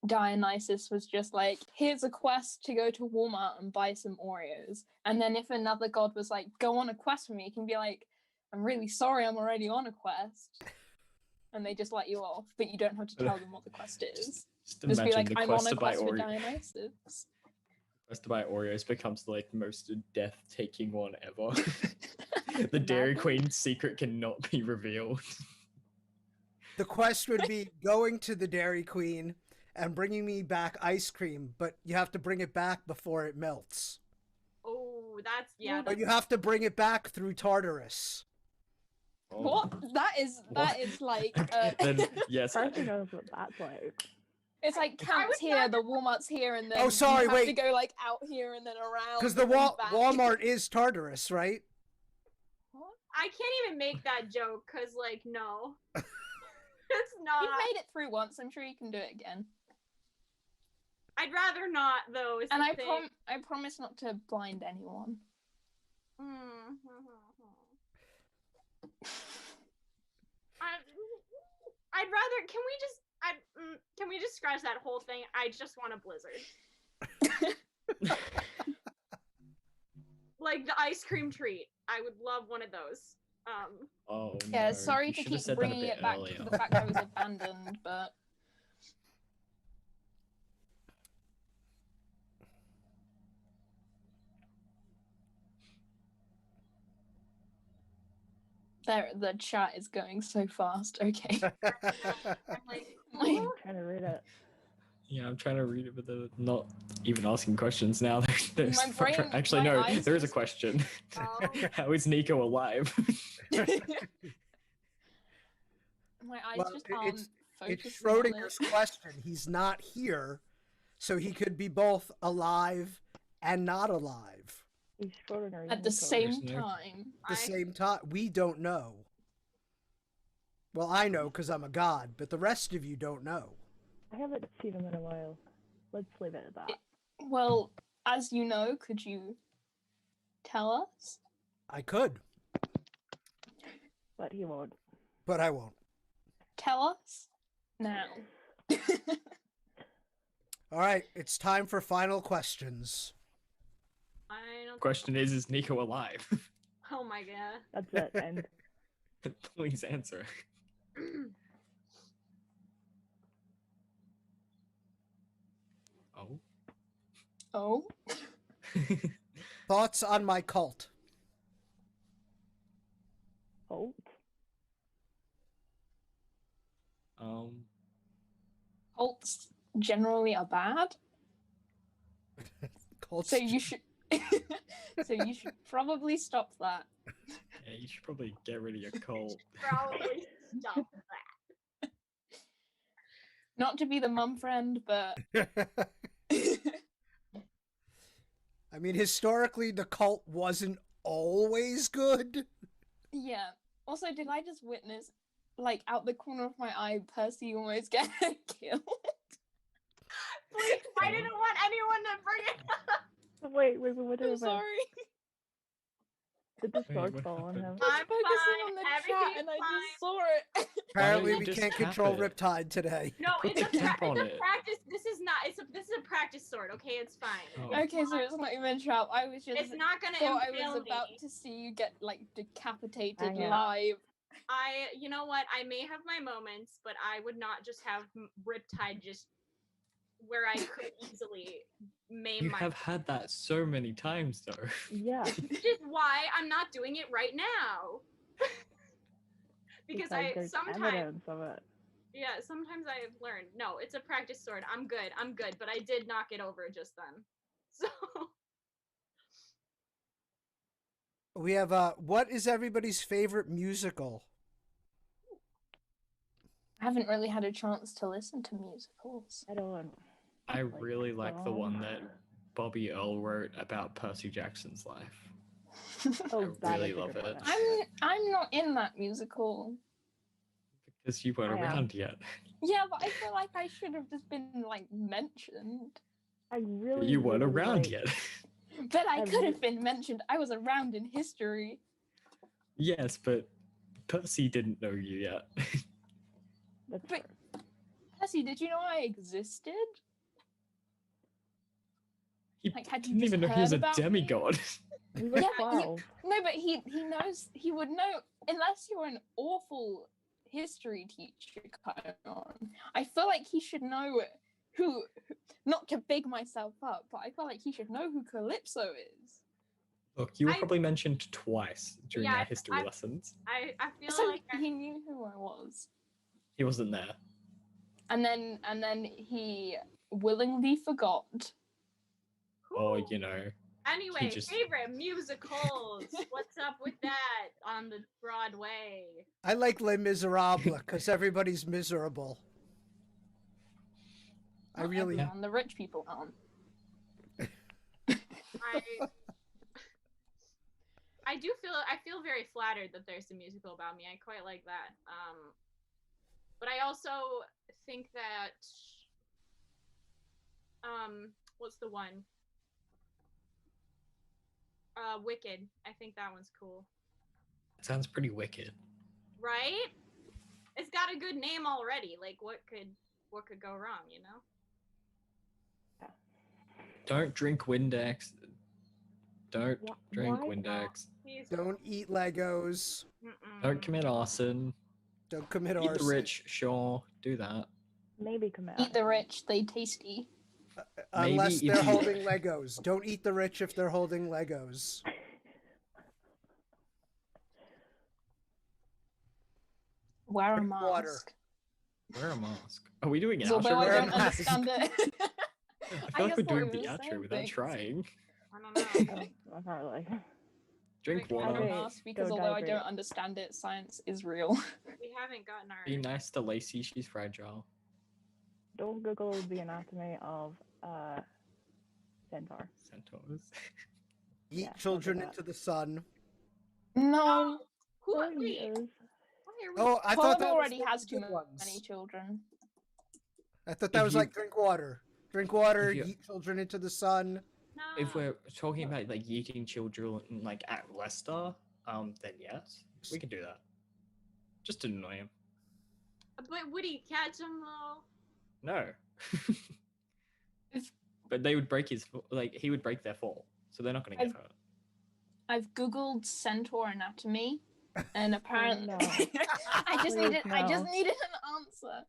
Dionysus was just like, here's a quest to go to Walmart and buy some Oreos. And then if another god was like, go on a quest with me, you can be like, I'm really sorry, I'm already on a quest. And they just let you off, but you don't have to tell them what the quest is. Just Just be imagine like, the I'm quest on a to buy quest with Oreos. Dionysus. Quest to buy Oreos becomes like the most death-taking one ever. The Dairy Imagine. Queen secret cannot be revealed. The quest would be going to the Dairy Queen and bringing me back ice cream, but you have to bring it back before it melts. Oh, that's yeah. But you have to bring it back through Tartarus. Oh. What? That is like Then yes. Percy knows what that's like. it's like camps here, the Walmart's here, and then Oh, sorry, you have wait. to go like out here and then around. Because the and then back. Walmart is Tartarus, right? What? I can't even make that joke because, like, no. It's not. You've made it through once. I'm sure you can do it again. I'd rather not, though. Is And the I thing. promise not to blind anyone. I'd rather. Can we just scratch that whole thing? I just want a blizzard. Like the ice cream treat. I would love one of those. Oh, Yeah, no. sorry You to should have keep said that a bringing bit it back earlier. to the fact I was abandoned, but there, the chat is going so fast. Okay. I'm like, Like, I'm trying to read it. Yeah, I'm trying to read it, but they're not even asking questions now. There's My brain- actually my no. eyes There is a just- question. oh, How is Nico alive? my eyes Well, just aren't it's focusing on Schrodinger's it. question. He's not here, so he could be both alive and not alive. He's Schrodinger. At the Nico. same There's no- time. At the same time, we don't know. Well, I know because I'm a god, but the rest of you don't know. I haven't seen him in a while. Let's leave it at that. Well, as you know, could you tell us? I could, But he won't. but I won't. Tell us now. All right, it's time for final questions. I don't. Question is Nico alive? Oh my god. That's it. And Please answer. Oh. Oh, Thoughts on my cult? hope. cults generally are bad, Cults. so you should. So you should probably stop that. Yeah, you should probably get rid of your cult. Probably stop that. Not to be the mum friend, but I mean, historically, the cult wasn't always good. yeah. Also, did I just witness, like, out the corner of my eye, Percy almost get killed? Please, I didn't want anyone to bring it up. Wait, what I'm did sorry. Did the Wait, sword what fall on him? happened? I was I'm focusing fine, on the chat everything's and I fine. just saw it. Apparently, you we just can't tap control it? Riptide today. No, it's Put the cap on it's a it. practice. This is not. This is a practice sword. Okay, it's fine. Oh. Okay, so it's not even a trap. I was just It's not gonna thought I impale was about me. to see you get like decapitated Hang on. live. You know what? I may have my moments, but I would not just have Riptide just where I could easily maim You my. have had that so many times, though. Yeah. Which is why I'm not doing it right now. Because there's sometimes evidence of it. sometimes I have learned. No, it's a practice sword. I'm good, but I did knock it over just then. So We have what is everybody's favorite musical? I haven't really had a chance to listen to musicals. I don't. I Like, really like the one um, that Bobby Earl wrote about Percy Jackson's life. Oh, that really is a love good it. one. I'm not in that musical. Because you weren't I am. around yet. Yeah, but I feel like I should have just been like mentioned. I really. You weren't really around like- yet. But I I've could re- have been mentioned. I was around in history. Yes, but Percy didn't know you yet. That's But- fair. Percy, did you know I existed? He Like, had you didn't just even know he was heard a about me? demigod. We were Yeah, 12. No, but he knows, he would know, unless you were an awful history teacher, Chiron. I feel like he should know who, not to big myself up, but I feel like he should know who Calypso is. Look, you were I- probably mentioned twice during Yeah, our history I- lessons. I feel So like he knew who I was. He wasn't there. and then he willingly forgot. Or, Whew. you know, Anyway, just- favorite musicals. What's up with that on the Broadway? I like Les Miserables because everybody's miserable. I Not really. everyone, the rich people aren't. I feel very flattered that there's a musical about me. I quite like that. But I also think that what's the one? Wicked. I think that one's cool. sounds pretty wicked. Right? It's got a good name already. Like what could go wrong, you know? Don't drink Windex. Don't drink why? Windex. Please Don't eat Legos. Don't commit arson. Don't commit Eat the arson. rich, sure, do that. Maybe commit. Eat the rich, they tasty. Unless Maybe if they're you- holding Legos. Don't eat the rich if they're holding Legos. Wear a Drink mask. water. Wear a mask. Are we doing an Although outro? I Wear a don't mask. understand it. I feel like just we're thought doing we the were outro saying without things. trying. I don't know. Oh, probably. Drink Drink I water. don't Okay, ask because go although I dive don't in. understand it, science is real. We haven't gotten our Be nice to Lacey, she's fragile. Don't Google the anatomy of Centaur. Centaurs. Eat Yeah, children don't do into the sun. No, Who There he wait, is. why are we Oh, I thought Tom that already was one of has the too good many ones. children. I thought that If was you- like drink water. Drink water, If you- eat children into the sun. no. If we're talking about like yeeting children like at Leicester, then yes, we can do that. Just to annoy him. But would he catch him though? No. If- But they would break he would break their fall, so they're not gonna get I've- hurt. I've googled centaur anatomy, and apparently, no. I just Please, needed no. an answer.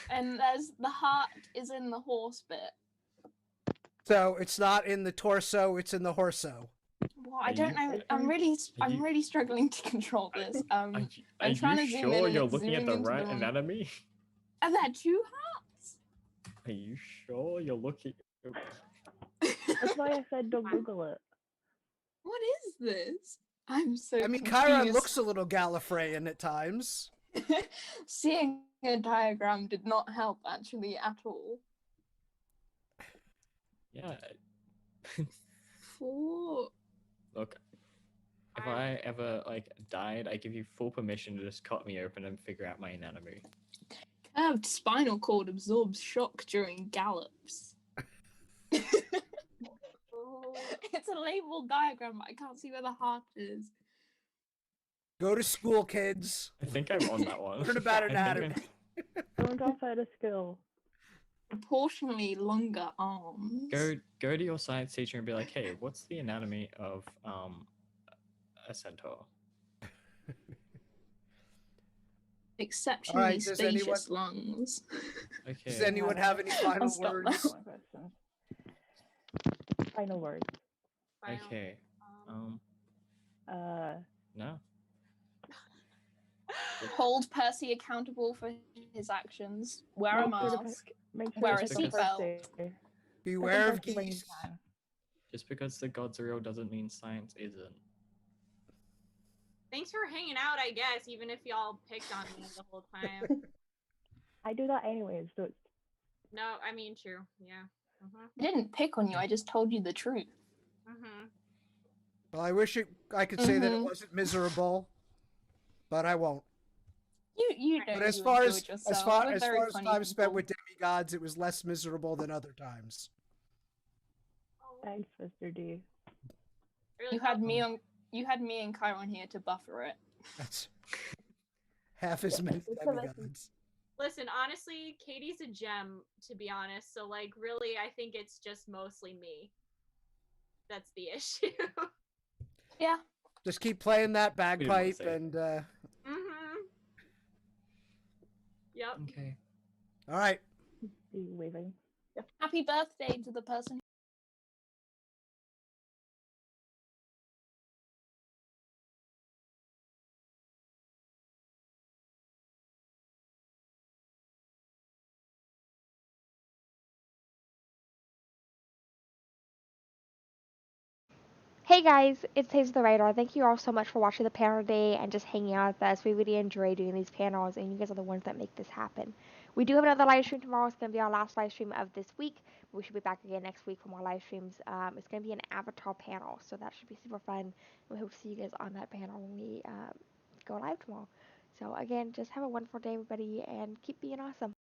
And there's the heart is in the horse bit. So it's not in the torso, it's in the horso. Well, I Are don't you- know. Are I'm you- really struggling to control this. Are I'm you trying to zoom in sure and you're it's looking at zooming the into the right wrong- anatomy? Are there two hearts? Are you sure you're looking? That's why I said don't Google it. What is this? I'm so. I mean, Chiron confused. looks a little Gallifreyan at times. Seeing a diagram did not help actually at all. Yeah. Four. Look, if I ever like died, I give you full permission to just cut me open and figure out my anatomy. Curved spinal cord absorbs shock during gallops. Oh, It's a labeled diagram, but I can't see where the heart is. Go to school, kids. I think I'm on that one. Learn about I think anatomy. Don't go outside of skill. Proportionally longer arms. Go to your science teacher and be like, hey, what's the anatomy of a centaur? Exceptionally does spacious lungs. Okay. Does anyone have any final stop words? now. More questions. Final words. final. Okay. Uh, No. Hold Percy accountable for his actions. Wear a Make sure to mask. make sure Wear to a pick up seatbelt. Percy. Beware of Pick up Percy when you geese. can. Just because the gods are real doesn't mean science isn't. Thanks for hanging out, I guess, even if y'all picked on me the whole time. I do that anyways, so it's No, I mean true. Yeah. I didn't pick on you, I just told you the truth. Well, I wish I could say that it Mhm. wasn't miserable, but I won't. You know But as you far as enjoyed as yourself. far We're as very far as funny time spent people. with demigods, it was less miserable than other times. thanks, Mr. D. Really You had me and Chiron here to buffer it. That's half as many it's a lesson. demigods. Listen, honestly, Katie's a gem, to be honest. So, like, really, I think it's just mostly me. That's the issue. Yeah. Just keep playing that didn't want to bagpipe say it. and Yep. Okay. all right. You leaving? Happy birthday to the person Hey guys, it's Taze the Radar. Thank you all so much for watching the panel today and just hanging out with us. We really enjoy doing these panels, and you guys are the ones that make this happen. We do have another live stream tomorrow. It's going to be our last live stream of this week. We should be back again next week for more live streams. It's going to be an avatar panel, so that should be super fun. We hope to see you guys on that panel when we go live tomorrow. So again, just have a wonderful day, everybody, and keep being awesome.